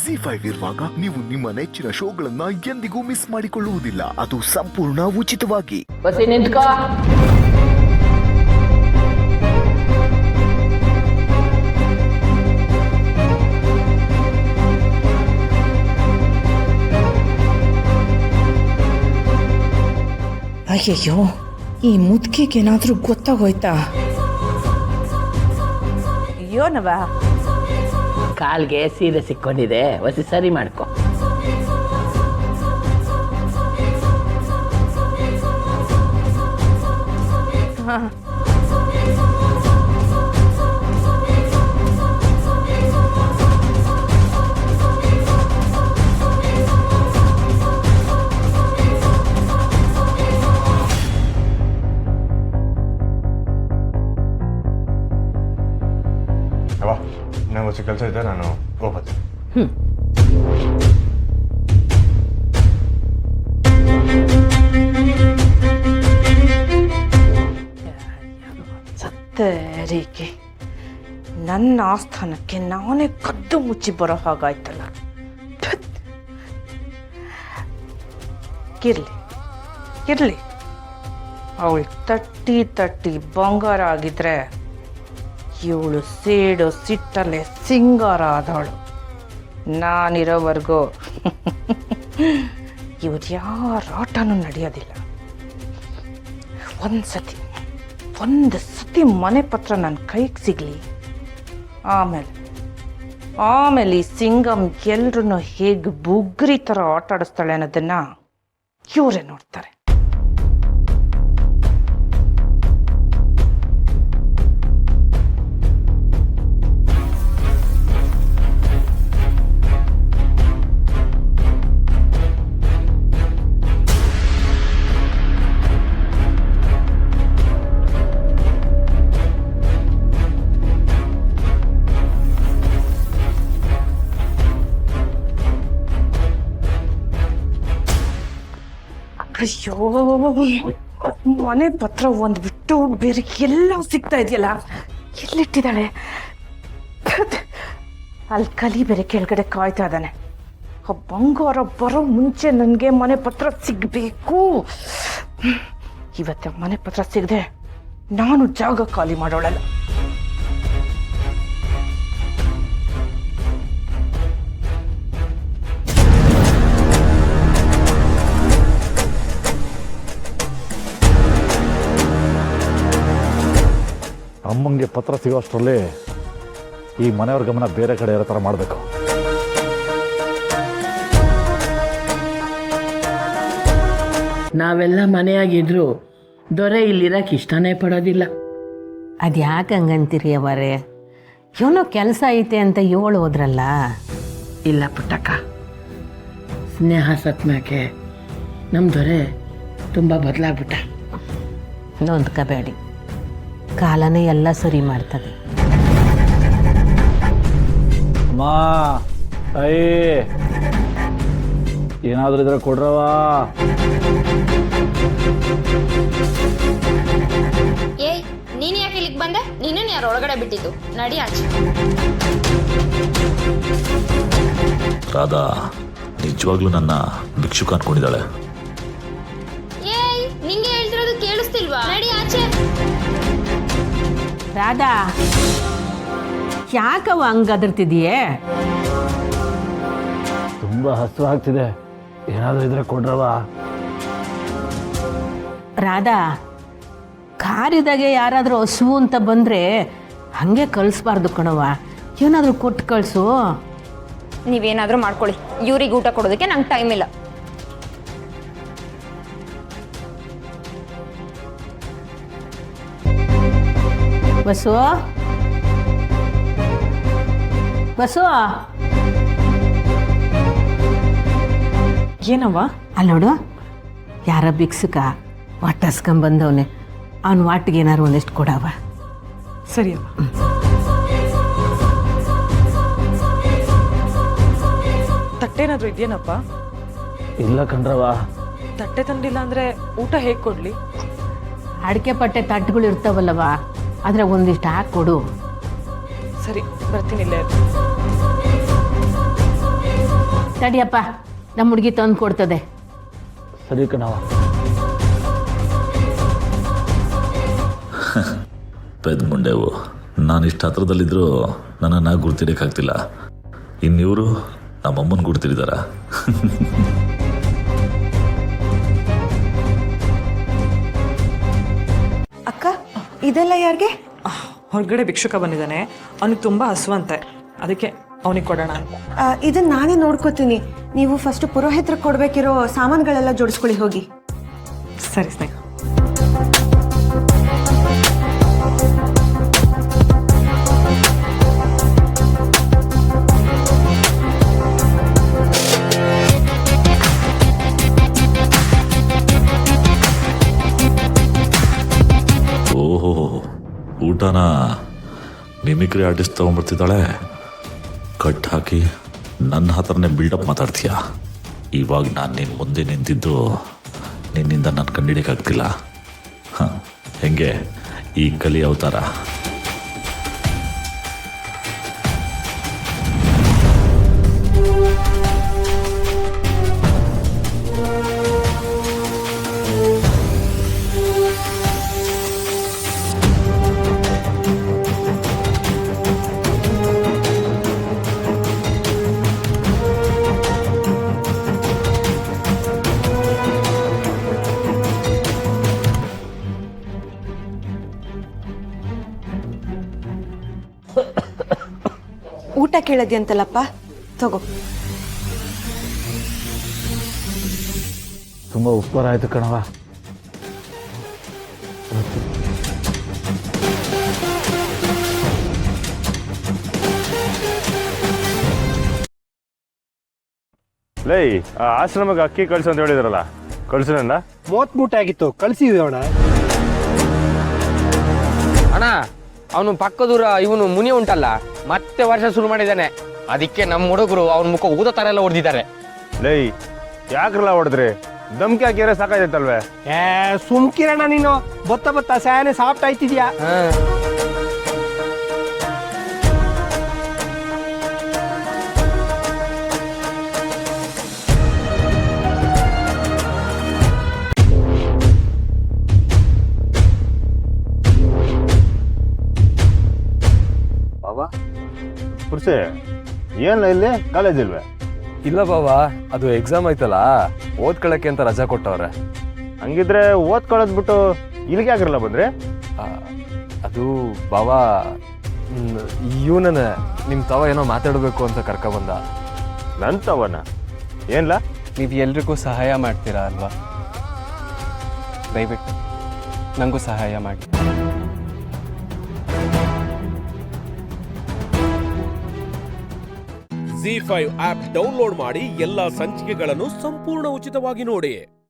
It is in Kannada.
ZEE5 ಇರುವಾಗ ನೀವು ನಿಮ್ಮ ನೆಚ್ಚಿನ ಶೋಗಳನ್ನ ಎಂದಿಗೂ ಮಿಸ್ ಮಾಡಿಕೊಳ್ಳುವುದಿಲ್ಲ. ಅದು ಸಂಪೂರ್ಣ ಉಚಿತವಾಗಿ. ಅಯ್ಯಯ್ಯೋ, ಈ ಮುದ್ಕಿಗೇನಾದ್ರೂ ಗೊತ್ತಾಗೋಯ್ತಾ? ಅಯ್ಯೋನವ, ಕಾಲ್ಗೆ ಸೀರೆ ಸಿಕ್ಕೊಂಡಿದೆ, ಹೊಸಿ ಸರಿ ಮಾಡ್ಕೊ. ನಂಗೆ ಹೊಸ ಕೆಲಸ ಇದೆ, ನಾನು ಹೋಗ್ಬರ್ತೀನಿ. ಸತ್ತರಿಗೆ ನನ್ನ ಆಸ್ಥಾನಕ್ಕೆ ನಾನೇ ಕದ್ದು ಮುಚ್ಚಿ ಬರೋ ಹಾಗಾಯ್ತಲ್ಲ. ಇರ್ಲಿ ಅವಳು ತಟ್ಟಿ ಬಂಗಾರ ಆಗಿದ್ರೆ ಇವಳು ಸೇಡೋ ಸಿಟ್ಟಲ್ಲೇ ಸಿಂಗಾರ ಆದವಳು. ನಾನಿರೋವರೆಗೂ ಇವ್ರು ಯಾರ ಆಟನೂ ನಡೆಯೋದಿಲ್ಲ. ಒಂದು ಸತಿ ಮನೆ ಪತ್ರ ನನ್ನ ಕೈಗೆ ಸಿಗಲಿ, ಆಮೇಲೆ ಈ ಸಿಂಗಮ್ ಎಲ್ರೂ ಹೇಗೆ ಬುಗ್ರಿ ಥರ ಆಟ ಆಡಿಸ್ತಾಳೆ ಅನ್ನೋದನ್ನ ಇವರೇ ನೋಡ್ತಾರೆ. ಅಯ್ಯೋ, ಮನೆ ಪತ್ರ ಒಂದು ಬಿಟ್ಟು ಬೇರೆ ಎಲ್ಲ ಸಿಗ್ತಾ ಇದೆಯಲ್ಲ, ಎಲ್ಲಿಟ್ಟಿದ್ದಾಳೆ? ಅಲ್ಲಿ ಕಲಿ ಬೇರೆ ಕೆಳಗಡೆ ಕಾಯ್ತಾ ಇದ್ದಾನೆ. ಬಂಗಾರ ಬರೋ ಮುಂಚೆ ನನಗೆ ಮನೆ ಪತ್ರ ಸಿಗಬೇಕು. ಇವತ್ತ ಮನೆ ಪತ್ರ ಸಿಗದೆ ನಾನು ಜಾಗ ಖಾಲಿ ಮಾಡೋಳಲ್ಲ. ಅಮ್ಮಂಗೆ ಪತ್ರ ಸಿಗೋ ಅಷ್ಟರಲ್ಲಿ ಈ ಮನೆಯವ್ರ ಗಮನ ಬೇರೆ ಕಡೆ ಇರೋ ಥರ ಮಾಡಬೇಕು. ನಾವೆಲ್ಲ ಮನೆಯಾಗಿದ್ರು ದೊರೆ ಇಲ್ಲಿರಕ್ಕೆ ಇಷ್ಟನೇ ಪಡೋದಿಲ್ಲ. ಅದು ಯಾಕೆ ಹಂಗಂತೀರಿ ಅವರೇ? ಏನೋ ಕೆಲಸ ಐತೆ ಅಂತ ಹೋದ್ರಲ್ಲ. ಇಲ್ಲ ಪುಟ್ಟಕ್ಕ, ಸ್ನೇಹ ಸತ್ಮ್ಯಾಕೆ ನಮ್ಮ ದೊರೆ ತುಂಬ ಬದಲಾಗ್ಬಿಟ್ಟ. ನೊಂದ್ಕೋಬೇಡಿ, ಕಾಲನೇ ಎಲ್ಲ ಸರಿ ಮಾಡ್ತದೆ. ಅಮ್ಮ ತಾಯಿ, ಏನಾದರೂ ಇದ್ರೆ ಕೊಡ್ರವ. ಏಯ್, ನೀನು ಯಾಕೆ ಇಲ್ಲಿಗೆ ಬಂದೆ? ನೀನನ್ನು ಯಾರು ಒಳಗಡೆ ಬಿಟ್ಟಿದ್ದು? ನಡಿ ಆಚೆ. ರಾಧಾ ನಿಜವಾಗ್ಲೂ ನನ್ನ ಭಿಕ್ಷುಕ ಅನ್ಕೊಂಡಿದ್ದಾಳೆ. ಏಯ್, ನಿಂಗೆ ಹೇಳ್ತಿರೋದು ಕೇಳಿಸ್ತಿಲ್ವಾ? ನಡಿ ಆಚೆ. ರಾಧಾ, ಯಾಕವ ಹಂಗದರ್ತಿದೀಯೇ? ತುಂಬ ಹಸು ಆಗ್ತಿದೆ, ಏನಾದರೂ ಇದ್ರೆ ಕೊಡ್ರವ. ರಾಧಾ, ಕಾರ್ಯದಾಗೆ ಯಾರಾದರೂ ಹಸುವು ಅಂತ ಬಂದರೆ ಹಾಗೆ ಕಳಿಸ್ಬಾರ್ದು ಕಣವ. ಏನಾದರೂ ಕೊಟ್ಟು ಕಳಿಸು. ನೀವೇನಾದರೂ ಮಾಡ್ಕೊಳ್ಳಿ, ಇವ್ರಿಗೆ ಊಟ ಕೊಡೋದಕ್ಕೆ ನಂಗೆ ಟೈಮ್ ಇಲ್ಲ. Bus bus, ಏನವ್ವ? ಅಲ್ಲೋಡು, ಯಾರ ಭಿಕ್ಷುಕ ವಾಟಸ್ಕೊಂಬಂದವನೆ, ಅವನ ವಾಟಿಗೆ ಏನಾರು ಒಂದಿಷ್ಟು ಕೊಡವ. ಸರಿ ಅವ. ತಟ್ಟೆನಾದ್ರೂ ಇದೆಯೇನಪ್ಪ? ಇಲ್ಲ ಕಣ್ರವ. ತಟ್ಟೆ ತಂದಿಲ್ಲ ಅಂದ್ರೆ ಊಟ ಹೇಗೆ ಕೊಡ್ಲಿ? ಅಡಿಕೆ ಪಟ್ಟೆ ತಟ್ಟುಗಳು ಇರ್ತಾವಲ್ಲವ, ಆದರೆ ಒಂದಿಷ್ಟು ಹಾಕ್ಕೊಡು. ಸರಿ, ಬರ್ತೀನಿ. ಇಲ್ಲೇ ತಡಿಯಪ್ಪ ನಮ್ಮ ಹುಡುಗಿ ತಂದು ಕೊಡ್ತದೆ. ಸರಿ ಕಣವ. ಪೆದ್ ಮುಂಡೆವು ನಾನು ಇಷ್ಟು ಹತ್ರದಲ್ಲಿದ್ದರೂ ನನ್ನನ್ನು ಗುರ್ತಿಡೋಕ್ಕಾಗ್ತಿಲ್ಲ. ಇನ್ನಿವರು ನಮ್ಮಮ್ಮನ ಗುರ್ತಿರಿದಾರ. ಅಕ್ಕ ಇದೆಲ್ಲ ಯಾರಿಗೆ? ಹೊರಗಡೆ ಭಿಕ್ಷುಕ ಬಂದಿದ್ದಾನೆ, ಅವನಿಗೆ ತುಂಬ ಹಸುವಂತೆ, ಅದಕ್ಕೆ ಅವನಿಗೆ ಕೊಡೋಣ ಅಂತ. ಇದನ್ನ ನಾನೇ ನೋಡ್ಕೋತೀನಿ. ನೀವು ಫಸ್ಟ್ ಪುರೋಹಿತರಿಗೆ ಕೊಡ್ಬೇಕಿರೋ ಸಾಮಾನುಗಳೆಲ್ಲ ಜೋಡಿಸ್ಕೊಳ್ಳಿ ಹೋಗಿ. ಸರಿ ಸ್ನೇಹ. ಓಹೋ, ಊಟನ ಮಿಮಿಕ್ರಿ ಆರ್ಟಿಸ್ಟ್ ತೊಗೊಂಡ್ಬರ್ತಿದ್ದಾಳೆ. ಕಟ್ ಹಾಕಿ ನನ್ನ ಹತ್ರನೇ ಬಿಲ್ಡಪ್ ಮಾತಾಡ್ತೀಯ. ಇವಾಗ ನಾನು ನಿನ್ನ ಮುಂದೆ ನಿಂತಿದ್ದು ನಿನ್ನಿಂದ ನಾನು ಕಂಡಿಡಿಯೋಕ್ಕಾಗ್ತಿಲ್ಲ. ಹಾಂ, ಹೆಂಗೆ ಈ ಕಲಿ ಅವತಾರ? ಊಟ ಕೇಳದ್ಯಂತಲ್ಲಪ್ಪ, ತಗೋ. ತುಂಬ ಉಪಕಾರ ಆಯಿತು ಕಣವ. ಲೈ, ಆ ಆಶ್ರಮಕ್ಕೆ ಅಕ್ಕಿ ಕಳ್ಸು ಅಂತ ಹೇಳಿದ್ರಲ್ಲ, ಕಳ್ಸು ನನ್ನ. 30 ಮೂಟೆ ಆಗಿತ್ತು, ಕಳಿಸಿದ್ವಿ ಅಣ್ಣ. ಅಣ್ಣ, ಅವನು ಪಕ್ಕದೂರ ಇವನು ಮುನಿ ಉಂಟಲ್ಲ, ಮತ್ತೆ ವರ್ಷ ಶುರು ಮಾಡಿದ್ದಾನೆ. ಅದಕ್ಕೆ ನಮ್ಮ ಹುಡುಗರು ಅವನ ಮುಖ ಊದ ತರ ಎಲ್ಲ ಹೊಡೆದಿದ್ದಾರೆ. ಲೈ, ಯಾಕ್ರಲ್ಲ ಹೊಡೆದ್ರಿ? ದಮ್ಕಿ ಹಾಕಿದ್ರೆ ಸಾಕಾಯ್ತಲ್ವೇ? ಸುಮ್ಕಿರಣ್ಣ ನೀನು, ಬತ್ತ ಬತ್ತ ಸ್ಯಾನೆ ಸಾಫ್ಟ್ ಆಯ್ತಿದ್ಯಾ. ಪುರ್ಸೆ, ಏನ್ ಇಲ್ಲಿ ಕಾಲೇಜ್ ಇಲ್ವೇ? ಇಲ್ಲ ಬಾವಾ, ಅದು ಎಕ್ಸಾಮ್ ಆಯ್ತಲ್ಲ, ಓದ್ಕೊಳಕ್ಕೆ ಅಂತ ರಜಾ ಕೊಟ್ಟವ್ರೆ. ಹಂಗಿದ್ರೆ ಓದ್ಕೊಳ್ಳೋದ್ ಬಿಟ್ಟು ಇಲ್ಲಿಗೆ ಯಾಕ್ರಲ್ಲ ಬಂದ್ರಿ? ಅದು ಬಾವಾ, ಇವನನ್ನ ನಿಮ್ಮ ತವ ಏನೋ ಮಾತಾಡಬೇಕು ಅಂತ ಕರ್ಕೊಬಂದ. ನನ್ ತವನ ಏನ್ಲ? ನೀವು ಎಲ್ರಿಗೂ ಸಹಾಯ ಮಾಡ್ತೀರಾ ಅಲ್ವಾ? ದಯವಿಟ್ಟು ನನಗೂ ಸಹಾಯ ಮಾಡಿ. ZEE5 ಆಪ್ ಡೌನ್ಲೋಡ್ ಮಾಡಿ ಎಲ್ಲಾ ಸಂಚಿಕೆಗಳನ್ನು ಸಂಪೂರ್ಣ ಉಚಿತವಾಗಿ ನೋಡಿ.